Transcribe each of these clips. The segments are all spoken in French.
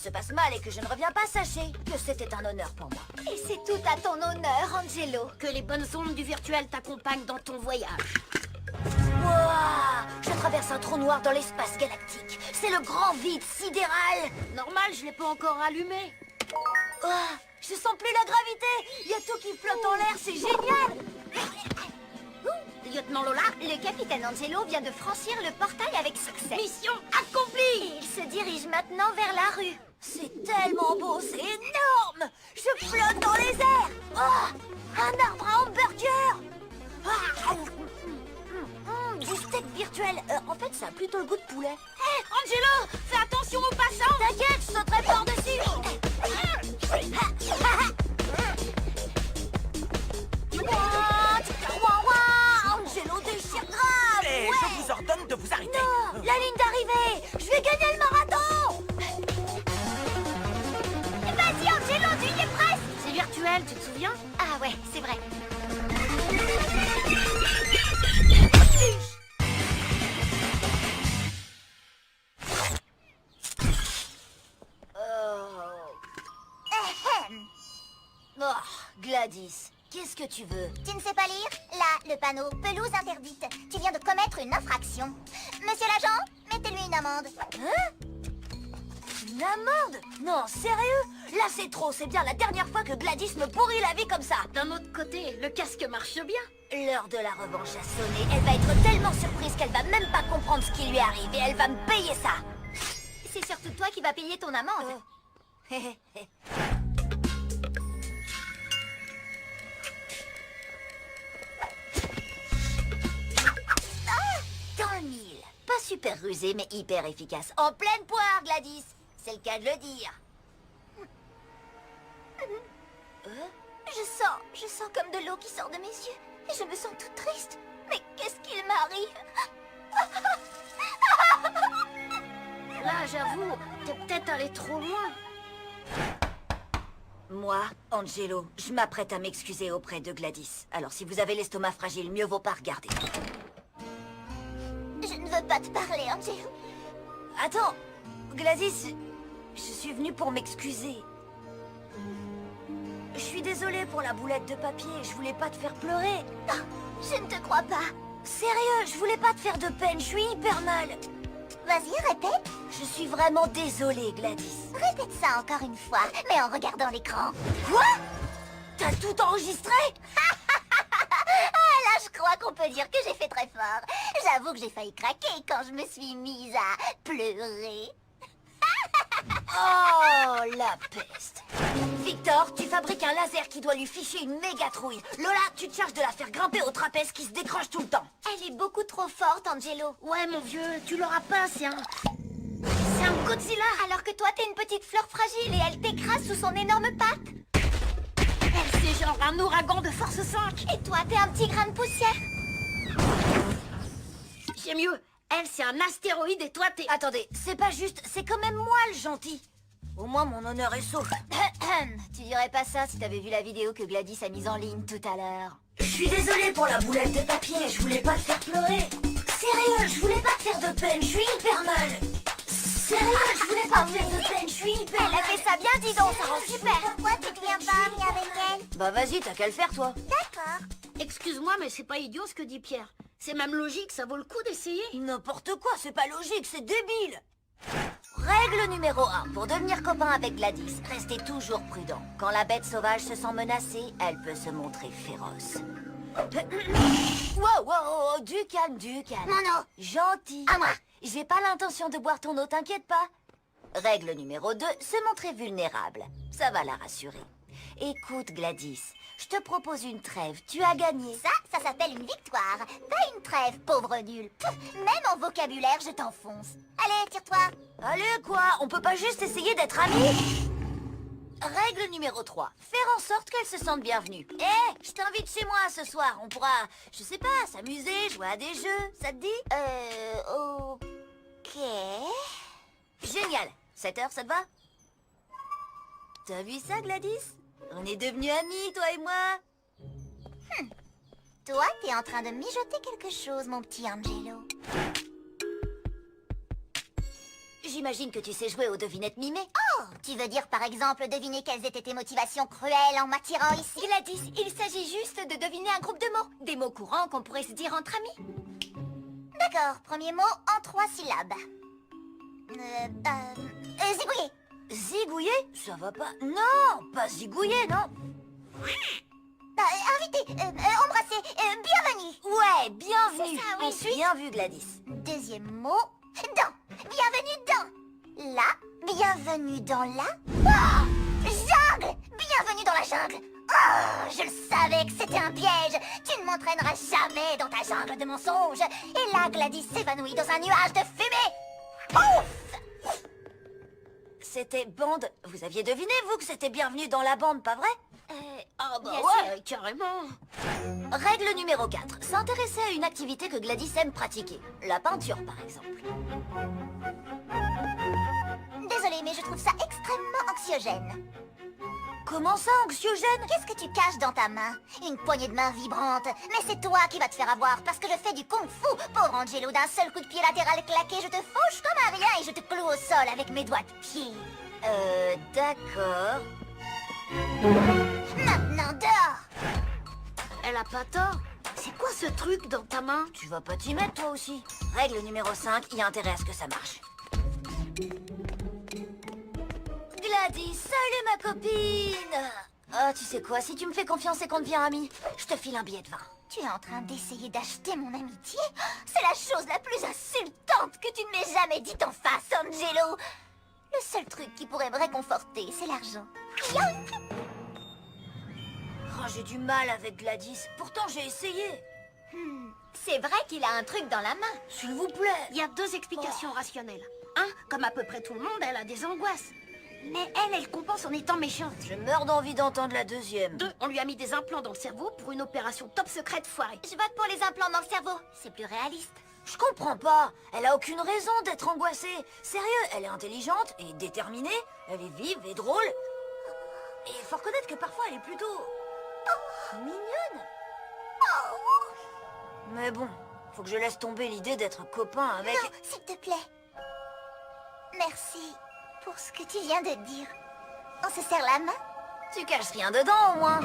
se passe mal et que je ne reviens pas, sachez que c'était un honneur pour moi. Et c'est tout à ton honneur, Angelo. Que les bonnes ondes du virtuel t'accompagnent dans ton voyage. Wouah! Je traverse un trou noir dans l'espace galactique. C'est le grand vide sidéral. Normal, je l'ai pas encore allumé. Oh, je sens plus la gravité. Il y a tout qui flotte en l'air, c'est génial. Lieutenant Lola, Le capitaine Angelo vient de franchir le portail avec succès. mission accomplie. Et il se dirige maintenant vers la rue. C'est tellement beau, c'est énorme. Je flotte dans les airs. Oh, un arbre à hamburger. Ah, du steak virtuel. En fait, ça a plutôt le goût de poulet. Hé, Angelo, fais attention aux passants. T'inquiète, je sauterai par-dessus. Angelo déchire grave. Et Ouais. je vous ordonne de vous arrêter. Non, la ligne d'arrivée. Je vais gagner le marathon. Vas-y, Angelo, tu y es presque. C'est virtuel, tu te souviens? Ah ouais, c'est vrai. Oh, Gladys, qu'est-ce que tu veux? Tu ne sais pas lire? Là, le panneau « Pelouse interdite ». Tu viens de commettre une infraction. Monsieur l'agent, mettez-lui une amende. Hein? Une amende? Non, sérieux? Là, c'est trop. C'est bien la dernière fois que Gladys me pourrit la vie comme ça. D'un autre côté, le casque marche bien. L'heure de la revanche a sonné. Elle va être tellement surprise qu'elle va même pas comprendre ce qui lui arrive et elle va me payer ça. C'est surtout toi qui vas payer ton amende. Dans le mille. Pas super rusé, mais hyper efficace. En pleine poire, Gladys. C'est le cas de le dire. Je sens comme de l'eau qui sort de mes yeux. Et je me sens toute triste. Mais qu'est-ce qu'il m'arrive? Là, j'avoue, t'es peut-être allé trop loin. Moi, Angelo, je m'apprête à m'excuser auprès de Gladys. Alors si vous avez l'estomac fragile, mieux vaut pas regarder. Je ne veux pas te parler, Angelo. Attends, Gladys, je suis venue pour m'excuser. Je suis désolée pour la boulette de papier, je voulais pas te faire pleurer. Oh, je ne te crois pas. Sérieux, je voulais pas te faire de peine, je suis hyper mal. Vas-y, répète. Je suis vraiment désolée, Gladys. Répète ça encore une fois, mais en regardant l'écran. Quoi? T'as tout enregistré? Ah là, je crois qu'on peut dire que j'ai fait très fort. J'avoue que j'ai failli craquer quand je me suis mise à pleurer. Oh, la peste. Victor, tu fabriques un laser qui doit lui ficher une méga trouille. Lola, tu te charges de la faire grimper au trapèze qui se décroche tout le temps. Elle est beaucoup trop forte, Angelo. Ouais, mon vieux, tu l'auras pas, c'est un Godzilla. Alors que toi, t'es une petite fleur fragile et elle t'écrase sous son énorme patte. Elle, c'est genre un ouragan de force 5. Et toi, t'es un petit grain de poussière. J'ai mieux. Elle, c'est un astéroïde et toi, t'es... Attendez, c'est pas juste, c'est quand même moi le gentil. Au moins mon honneur est sauf. Tu dirais pas ça si t'avais vu la vidéo que Gladys a mise en ligne tout à l'heure. Je suis désolée pour la boulette de papier, je voulais pas te faire pleurer. Sérieux, je voulais pas te faire de peine, je suis hyper mal. Sérieux, je voulais pas te faire de peine, je suis hyper Elle mal. a fait ça bien, dis donc, ça rend super. Pourquoi tu deviens pas amie avec elle? Bah vas-y, t'as qu'à le faire toi. D'accord. Excuse-moi, mais c'est pas idiot ce que dit Pierre. C'est même logique, ça vaut le coup d'essayer. N'importe quoi, c'est pas logique, c'est débile. Règle numéro 1. Pour devenir copain avec Gladys, restez toujours prudent. Quand la bête sauvage se sent menacée, elle peut se montrer féroce. Wow, wow, du calme, du calme. Non, non. Gentil. À moi. J'ai pas l'intention de boire ton eau, t'inquiète pas. Règle numéro 2, se montrer vulnérable. Ça va la rassurer. Écoute, Gladys, je te propose une trêve, tu as gagné. Ça s'appelle une victoire. Pas une trêve, pauvre nul. Pff, même en vocabulaire, je t'enfonce. Allez, tire-toi. Allez, quoi? On peut pas juste essayer d'être amis? Règle numéro 3. Faire en sorte qu'elle se sente bienvenue. Je t'invite chez moi ce soir. On pourra, je sais pas, s'amuser, jouer à des jeux. Ça te dit? Ok. Génial. 7 heures, ça te va? T'as vu ça, Gladys? On est devenus amis, toi et moi. Toi, t'es en train de mijoter quelque chose, mon petit Angelo. J'imagine que tu sais jouer aux devinettes mimées. Oh, tu veux dire par exemple deviner quelles étaient tes motivations cruelles en m'attirant ici? Gladys, il s'agit juste de deviner un groupe de mots. Des mots courants qu'on pourrait se dire entre amis. D'accord, premier mot en 3 syllabes. Zigouiller. Zigouiller? Ça va pas. Non, pas zigouiller, non. Invité, embrasser, bienvenue. Ouais, bienvenue. C'est ça, oui. Ensuite, bien vu, Gladys. Deuxième mot, dans. Bienvenue dans. Là, bienvenue dans la... Oh, jungle. Bienvenue dans la jungle. Oh, je le savais que c'était un piège. Tu ne m'entraîneras jamais dans ta jungle de mensonges. Et là, Gladys s'évanouit dans un nuage de fumée. Ouf! C'était bande. Vous aviez deviné, vous, que c'était bienvenue dans la bande, pas vrai? Ah bah Bien ouais, carrément. Règle numéro 4. S'intéresser à une activité que Gladys aime pratiquer. La peinture, par exemple. Désolée, mais je trouve ça extrêmement anxiogène. Comment ça, anxiogène? Qu'est-ce que tu caches dans ta main? Une poignée de main vibrante. Mais c'est toi qui vas te faire avoir parce que je fais du kung-fu. Pauvre Angelo, d'un seul coup de pied latéral claqué, je te fauche comme un rien et je te cloue au sol avec mes doigts de pied. D'accord. Maintenant, dehors! Elle a pas tort. C'est quoi ce truc dans ta main? Tu vas pas t'y mettre, toi aussi. Règle numéro 5, il y a intérêt à ce que ça marche. Gladys, salut ma copine! Ah, tu sais quoi, si tu me fais confiance et qu'on devient amis, je te file un billet de vin. Tu es en train d'essayer d'acheter mon amitié? C'est la chose la plus insultante que tu ne m'aies jamais dite en face, Angelo! Le seul truc qui pourrait me réconforter, c'est l'argent. Yoink! Oh, j'ai du mal avec Gladys. Pourtant, j'ai essayé. C'est vrai qu'il a un truc dans la main. S'il vous plaît. Il y a 2 explications rationnelles. 1, comme à peu près tout le monde, elle a des angoisses. Mais elle compense en étant méchante. Je meurs d'envie d'entendre la deuxième. 2, on lui a mis des implants dans le cerveau pour une opération top secrète foirée. Je vote pour les implants dans le cerveau. C'est plus réaliste. Je comprends pas. Elle a aucune raison d'être angoissée. Sérieux, elle est intelligente et déterminée. Elle est vive et drôle. Et faut reconnaître que parfois elle est plutôt... mignonne. Mais bon, faut que je laisse tomber l'idée d'être copain avec... Non, s'il te plaît. Merci pour ce que tu viens de dire. On se serre la main? Tu caches rien dedans, au moins.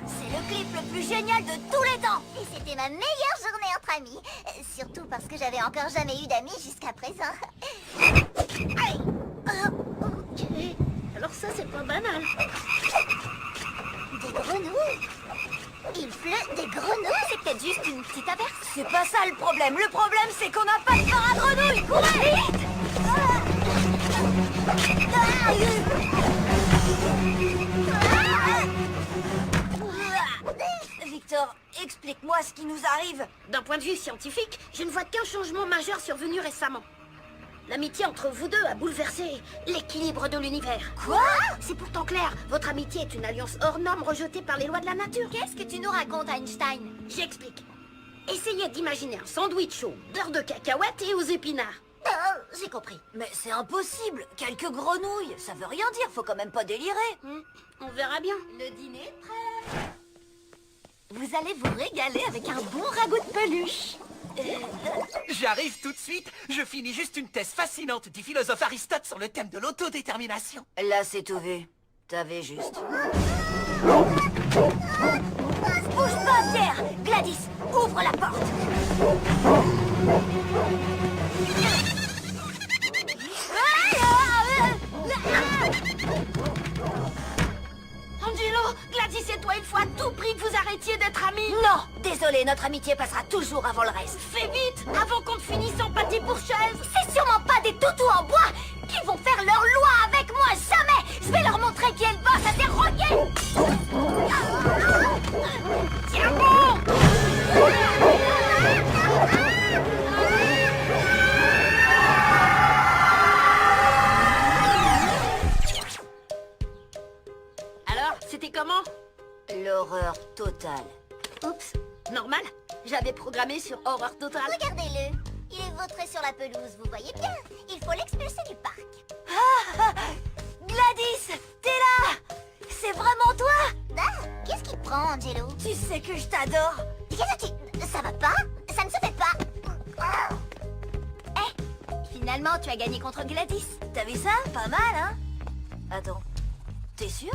C'est le clip le plus génial de tous les temps. Et c'était ma meilleure journée entre amis. Surtout parce que j'avais encore jamais eu d'amis jusqu'à présent. Aïe. Ok. Alors ça, c'est pas banal. Des grenouilles. Il pleut des grenouilles. C'est peut-être juste une petite averse. C'est pas ça le problème. Le problème, c'est qu'on n'a pas de phare à grenouille. Courez vite. Victor, explique-moi ce qui nous arrive. D'un point de vue scientifique, je ne vois qu'un changement majeur survenu récemment. L'amitié entre vous deux a bouleversé l'équilibre de l'univers. Quoi? C'est pourtant clair, votre amitié est une alliance hors norme rejetée par les lois de la nature. Qu'est-ce que tu nous racontes, Einstein? J'explique. Essayez d'imaginer un sandwich au beurre de cacahuète et aux épinards. Oh, j'ai compris. Mais c'est impossible. Quelques grenouilles, ça veut rien dire. Faut quand même pas délirer. On verra bien. Le dîner est prêt. Vous allez vous régaler avec un bon ragoût de peluche. J'arrive tout de suite. Je finis juste une thèse fascinante du philosophe Aristote sur le thème de l'autodétermination. Là, c'est tout vu. T'avais juste. Bouge pas, Pierre. Gladys, ouvre la porte. Angelo, Gladys et toi, il faut à tout prix que vous arrêtiez d'être amis. Non, désolé, notre amitié passera toujours avant le reste. Fais vite, avant qu'on ne finisse en pâté pour chaise. C'est sûrement pas des toutous en bois qui vont faire leur loi avec moi, jamais. Je vais leur montrer qui est le boss à des roquets. Tiens bon. Alors, c'était comment? L'horreur totale. normal. Oups, normal. J'avais programmé sur horreur totale. Regardez-le. Il est vautré sur la pelouse, vous voyez bien. Il faut l'expulser du parc. Gladys, t'es là! C'est vraiment toi? Ah, qu'est-ce qui te prend, Angelo? Tu sais que je t'adore. Qu'est-ce que tu... Ça va pas? Ça ne se fait pas. Finalement, tu as gagné contre Gladys. T'as vu ça? Pas mal, hein? Attends, t'es sûr?